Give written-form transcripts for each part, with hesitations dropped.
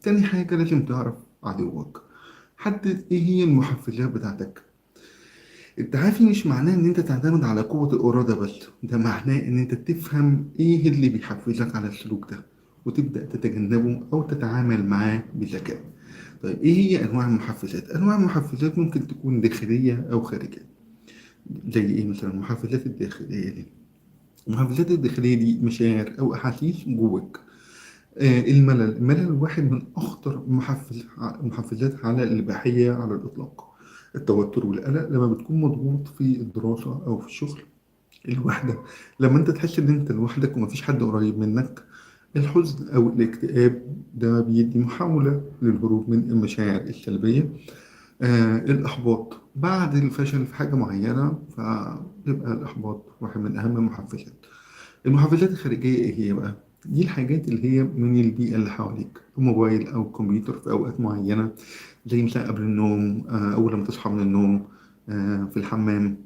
تاني حاجة لازم تعرف عدوك. حدد ايه هي المحفزات بتاعتك. التعافي مش معناه ان انت تعتمد على قوة الإرادة بس، ده معناه ان انت تفهم ايه اللي بيحفزك على السلوك ده وتبدأ تتجنبه او تتعامل معاه بذكاء. طيب ايه هي انواع المحفزات؟ انواع المحفزات ممكن تكون داخلية او خارجية. زي ايه مثلا المحفزات الداخلية دي؟ المحفزات الداخلية دي مشاعر او احاسيس جواك. الملل واحد من أخطر المحفزات على الإباحية على الإطلاق. التوتر والقلق لما بتكون مضغوط في الدراسة أو في الشغل. الوحدة لما أنت تحس إن أنت لوحدك ومفيش حد قريب منك. الحزن أو الاكتئاب ده بيدي محاولة للهروب من المشاعر السلبية. الإحباط بعد الفشل في حاجة معينة، فبيبقى الإحباط واحد من أهم المحفزات. المحفزات الخارجية إيه هي بقى؟ دي الحاجات اللي هي من البيئة اللي حواليك، الموبايل أو الكمبيوتر في أوقات معينة. زي مثلا قبل النوم، أول لما تصحى من النوم، في الحمام.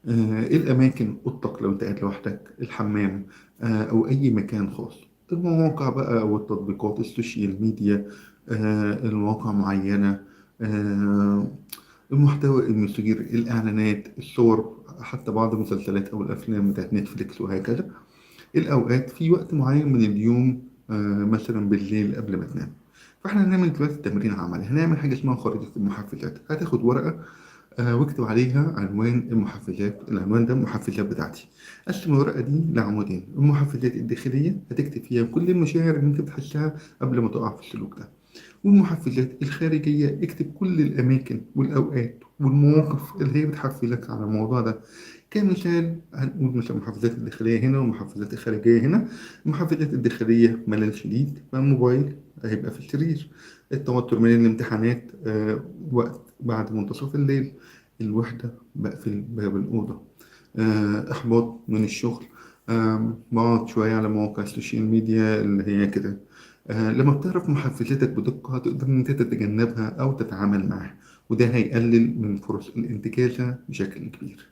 الأماكن، أوضتك لو أنت قاعد لوحدك، الحمام، أو أي مكان خاص. المواقع بقى أو التطبيقات السوشيال ميديا، المواقع معينة. آه، المحتوى المثير، الإعلانات، الصور، حتى بعض المسلسلات أو الأفلام بتاعت نتفليكس وهكذا. الأوقات في وقت معين من اليوم، مثلا بالليل قبل ما تنام. فاحنا هنعمل دلوقتي تمرين عملي، هنعمل حاجة اسمها خريطة المحفزات. هتاخد ورقة واكتب عليها عنوان المحفزات، العنوان ده المحفزات بتاعتي. قسم الورقة دي لعمودين. المحفزات الداخلية هتكتب فيها كل المشاعر اللي انت بتحسها قبل ما تقع في السلوك ده. والمحفزات الخارجية اكتب كل الأماكن والأوقات والمواقف اللي هي بتحفزك على الموضوع ده. كمثال هنقول مثلا المحفزات الداخلية هنا والمحفزات الخارجية هنا. المحفزات الداخلية ملل شديد، فالموبايل هيبقى في السرير. التوتر من الامتحانات، وقت بعد منتصف الليل. الوحدة بقفل باب الأوضة. إحباط من الشغل، بقعد شوية على مواقع السوشيال ميديا اللي هي كده. لما بتعرف محفزاتك بدقة تقدر إن أنت تتجنبها أو تتعامل معاها، وده هيقلل من فرص الانتكاسة بشكل كبير.